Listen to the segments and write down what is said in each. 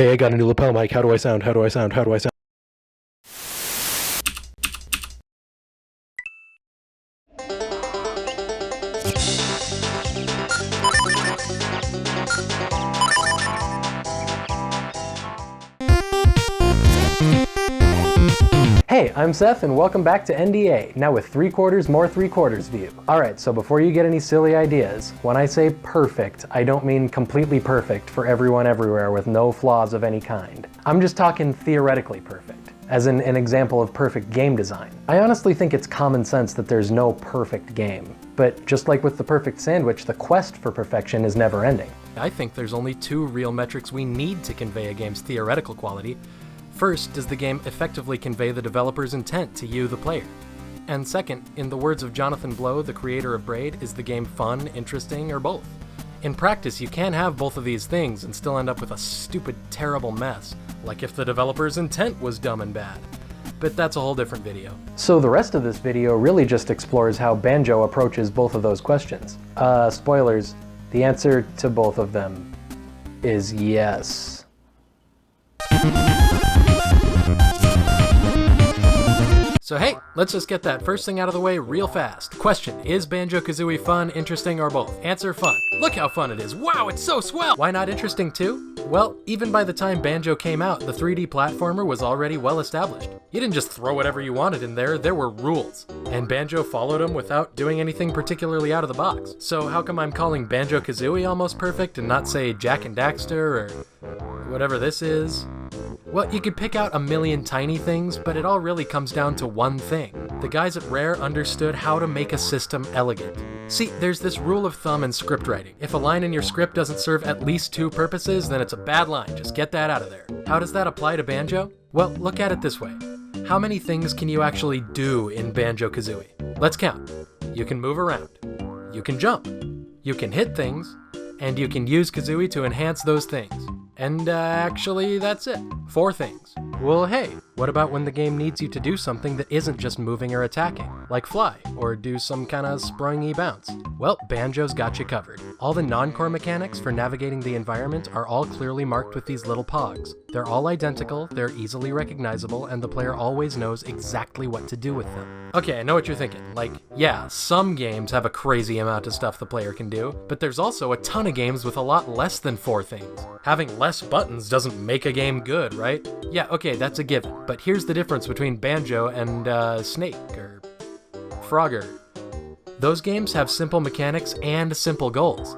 Hey, I got a new lapel mic. How do I sound? How do I sound? How do I sound? Hey, I'm Seth and welcome back to NDA, now with 3/4 more 3/4 view. Alright, so before you get any silly ideas, when I say perfect, I don't mean completely perfect for everyone everywhere with no flaws of any kind. I'm just talking theoretically perfect, as in an example of perfect game design. I honestly think it's common sense that there's no perfect game, but just like with the perfect sandwich, the quest for perfection is never ending. I think there's only two real metrics we need to convey a game's theoretical quality. First, does the game effectively convey the developer's intent to you, the player? And second, in the words of Jonathan Blow, the creator of Braid, is the game fun, interesting, or both? In practice, you can have both of these things and still end up with a stupid, terrible mess, like if the developer's intent was dumb and bad. But that's a whole different video. So the rest of this video really just explores how Banjo approaches both of those questions. Spoilers, the answer to both of them is yes. So hey, let's just get that first thing out of the way real fast. Question, is Banjo Kazooie fun, interesting, or both? Answer, fun. Look how fun it is. Wow, it's so swell! Why not interesting too? Well, even by the time Banjo came out, the 3D platformer was already well established. You didn't just throw whatever you wanted in there were rules. And Banjo followed them without doing anything particularly out of the box. So how come I'm calling Banjo Kazooie almost perfect and not say Jak and Daxter or whatever this is? Well, you could pick out a million tiny things, but it all really comes down to one thing. The guys at Rare understood how to make a system elegant. See, there's this rule of thumb in script writing. If a line in your script doesn't serve at least two purposes, then it's a bad line. Just get that out of there. How does that apply to Banjo? Well, look at it this way. How many things can you actually do in Banjo Kazooie? Let's count. You can move around. You can jump. You can hit things. And you can use Kazooie to enhance those things. And actually, that's it. 4 things. Well, hey, what about when the game needs you to do something that isn't just moving or attacking, like fly, or do some kind of springy bounce? Well, Banjo's got you covered. All the non-core mechanics for navigating the environment are all clearly marked with these little pogs. They're all identical, they're easily recognizable, and the player always knows exactly what to do with them. Okay, I know what you're thinking. Like, yeah, some games have a crazy amount of stuff the player can do, but there's also a ton of games with a lot less than 4 things. Having less buttons doesn't make a game good, right? Yeah, okay, that's a given, but here's the difference between Banjo and Snake, or Frogger. Those games have simple mechanics and simple goals.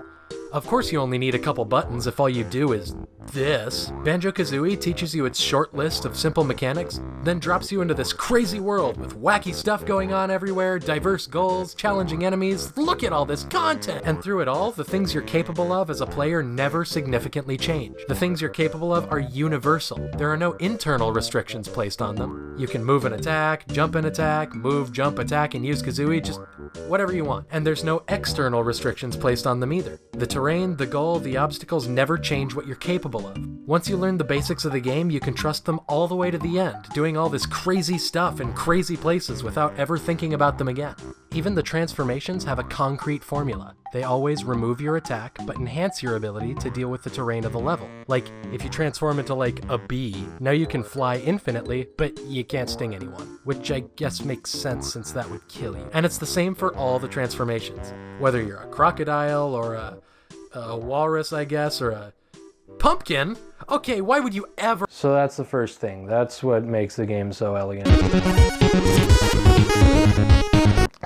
Of course you only need a couple buttons if all you do is this. Banjo Kazooie teaches you its short list of simple mechanics, then drops you into this crazy world with wacky stuff going on everywhere, diverse goals, challenging enemies. Look at all this content! And through it all, the things you're capable of as a player never significantly change. The things you're capable of are universal. There are no internal restrictions placed on them. You can move and attack, jump and attack, move, jump, attack, and use Kazooie, just whatever you want. And there's no external restrictions placed on them either. The terrain, the goal, the obstacles never change what you're capable of. Once you learn the basics of the game, you can trust them all the way to the end, doing all this crazy stuff in crazy places without ever thinking about them again. Even the transformations have a concrete formula. They always remove your attack, but enhance your ability to deal with the terrain of the level. Like, if you transform into like a bee, now you can fly infinitely, but you can't sting anyone, which I guess makes sense since that would kill you. And it's the same for all the transformations. Whether you're a crocodile or a walrus, I guess, or a pumpkin? Okay, why would you ever— So that's the first thing. That's what makes the game so elegant.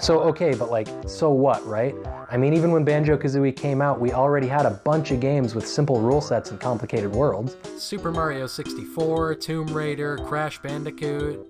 So okay, but like, so what, right? I mean, even when Banjo Kazooie came out, we already had a bunch of games with simple rule sets and complicated worlds. Super Mario 64, Tomb Raider, Crash Bandicoot,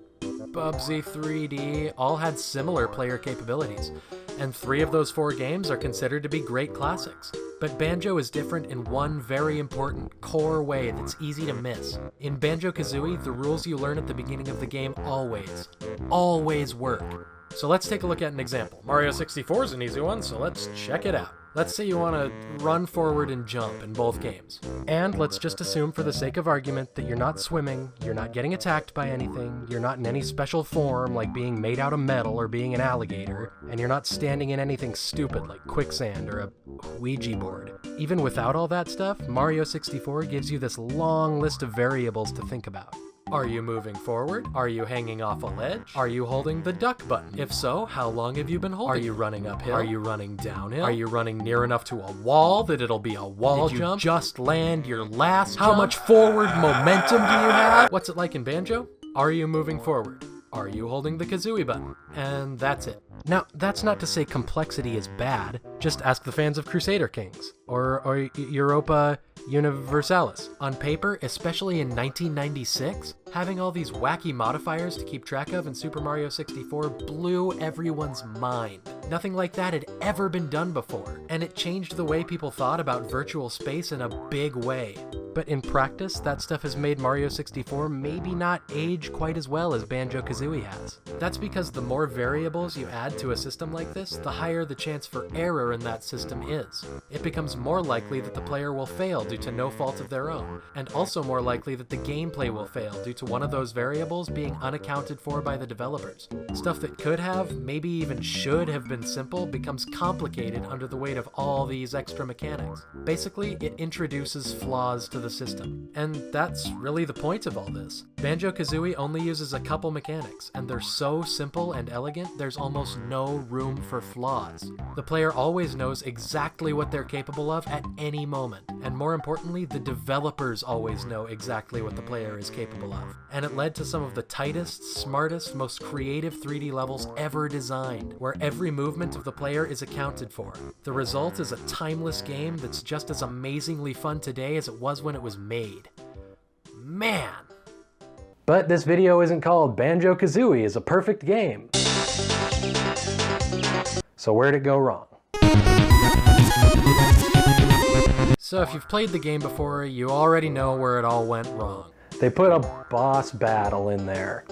Bubsy 3D all had similar player capabilities, and 3 of those 4 games are considered to be great classics. But Banjo is different in one very important core way that's easy to miss. In Banjo Kazooie, the rules you learn at the beginning of the game always work. So let's take a look at an example. Mario 64 is an easy one, so let's check it out. Let's say you want to run forward and jump in both games. And let's just assume for the sake of argument that you're not swimming, you're not getting attacked by anything, you're not in any special form like being made out of metal or being an alligator, and you're not standing in anything stupid like quicksand or a Ouija board. Even without all that stuff, Mario 64 gives you this long list of variables to think about. Are you moving forward? Are you hanging off a ledge? Are you holding the duck button? If so, how long have you been holding it? Are you running uphill? Are you running downhill? Are you running near enough to a wall that it'll be a wall jump? Did you just land your last jump? How much forward momentum do you have? What's it like in Banjo? Are you moving forward? Are you holding the Kazooie button? And that's it. Now, that's not to say complexity is bad. Just ask the fans of Crusader Kings or Europa Universalis. On paper, especially in 1996, having all these wacky modifiers to keep track of in Super Mario 64 blew everyone's mind. Nothing like that had ever been done before, and it changed the way people thought about virtual space in a big way. But in practice, that stuff has made Mario 64 maybe not age quite as well as Banjo Kazooie has. That's because the more variables you add to a system like this, the higher the chance for error in that system is. It becomes more likely that the player will fail due to no fault of their own, and also more likely that the gameplay will fail due to one of those variables being unaccounted for by the developers. Stuff that could have, maybe even should have been simple becomes complicated under the weight of all these extra mechanics. Basically, it introduces flaws to the system. And that's really the point of all this. Banjo Kazooie only uses a couple mechanics, and they're so simple and elegant there's almost no room for flaws. The player always knows exactly what they're capable of at any moment, and more importantly, the developers always know exactly what the player is capable of. And it led to some of the tightest, smartest, most creative 3D levels ever designed, where every movement of the player is accounted for. The result is a timeless game that's just as amazingly fun today as it was when it was made. Man! But this video isn't called Banjo Kazooie is a perfect game. So where'd it go wrong? So if you've played the game before, you already know where it all went wrong. They put a boss battle in there.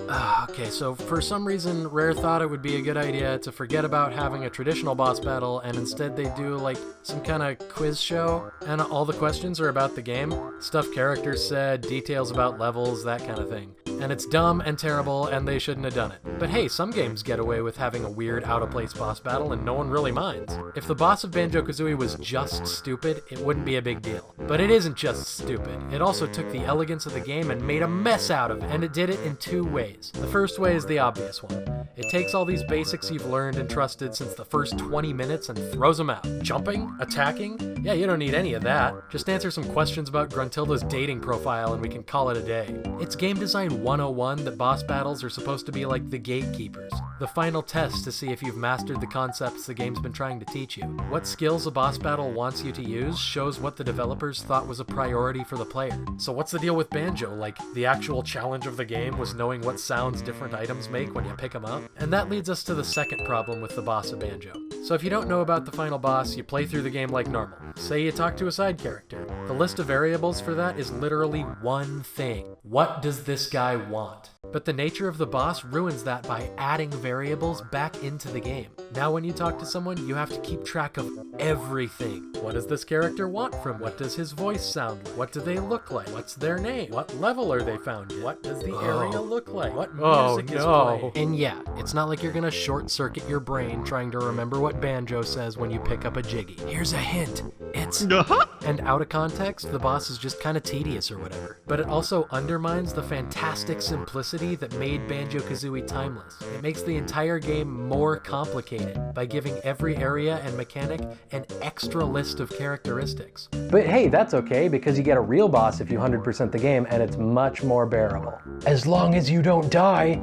Okay, so for some reason, Rare thought it would be a good idea to forget about having a traditional boss battle, and instead they do like some kind of quiz show, and all the questions are about the game. Stuff characters said, details about levels, that kind of thing. And it's dumb and terrible, and they shouldn't have done it. But hey, some games get away with having a weird, out-of-place boss battle, and no one really minds. If the boss of Banjo Kazooie was just stupid, it wouldn't be a big deal. But it isn't just stupid. It also took the elegance of the game and made a mess out of it, and it did it in two ways. The first way is the obvious one. It takes all these basics you've learned and trusted since the first 20 minutes and throws them out. Jumping? Attacking? Yeah, you don't need any of that. Just answer some questions about Gruntilda's dating profile and we can call it a day. It's game design 101 that boss battles are supposed to be like the gatekeepers. The final test to see if you've mastered the concepts the game's been trying to teach you. What skills a boss battle wants you to use shows what the developers thought was a priority for the player. So what's the deal with Banjo? Like, the actual challenge of the game was knowing what sounds different items make when you pick them up? And that leads us to the second problem with the boss of Banjo. So if you don't know about the final boss, you play through the game like normal. Say you talk to a side character. The list of variables for that is literally one thing. What does this guy want? But the nature of the boss ruins that by adding variables back into the game. Now when you talk to someone, you have to keep track of everything. What does this character want from? What does his voice sound like? What do they look like? What's their name? What level are they found in? What does the area look like? What music is playing? And yeah, it's not like you're gonna short circuit your brain trying to remember what Banjo says when you pick up a Jiggy. Here's a hint. It's... And out of context, the boss is just kind of tedious or whatever. But it also undermines the fantastic simplicity that made Banjo Kazooie timeless. It makes the entire game more complicated by giving every area and mechanic an extra list of characteristics. But hey, that's okay because you get a real boss if you 100% the game and it's much more bearable. As long as you don't die,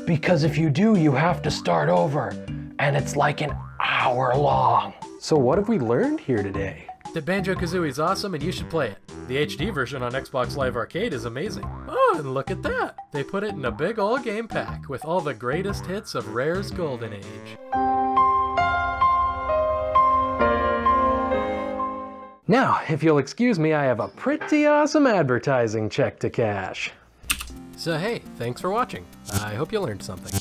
because if you do, you have to start over, and it's like an hour long. So what have we learned here today? That Banjo Kazooie is awesome and you should play it. The HD version on Xbox Live Arcade is amazing. Oh, and look at that! They put it in a big ol' game pack with all the greatest hits of Rare's golden age. Now, if you'll excuse me, I have a pretty awesome advertising check to cash. So hey, thanks for watching. I hope you learned something.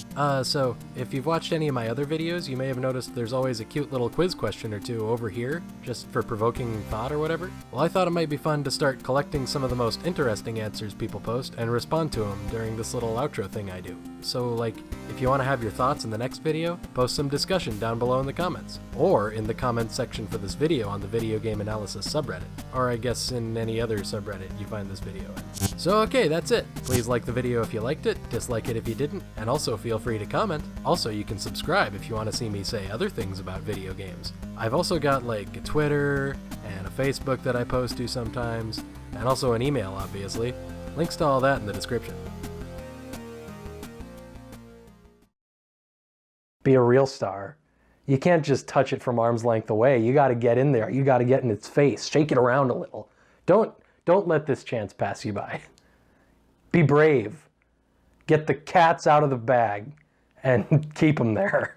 So if you've watched any of my other videos, you may have noticed there's always a cute little quiz question or two over here, just for provoking thought or whatever. Well, I thought it might be fun to start collecting some of the most interesting answers people post and respond to them during this little outro thing I do. So like, if you want to have your thoughts in the next video, post some discussion down below in the comments, or in the comments section for this video on the Video Game Analysis subreddit, or I guess in any other subreddit you find this video in. So okay, that's it. Please like the video if you liked it, dislike it if you didn't, and also feel free to comment. Also, you can subscribe if you want to see me say other things about video games. I've also got like a Twitter and a Facebook that I post to sometimes, and also an email, obviously. Links to all that in the description. Be a real star. You can't just touch it from arm's length away. You got to get in there. You got to get in its face. Shake it around a little. Don't let this chance pass you by. Be brave. Get the cats out of the bag and keep them there.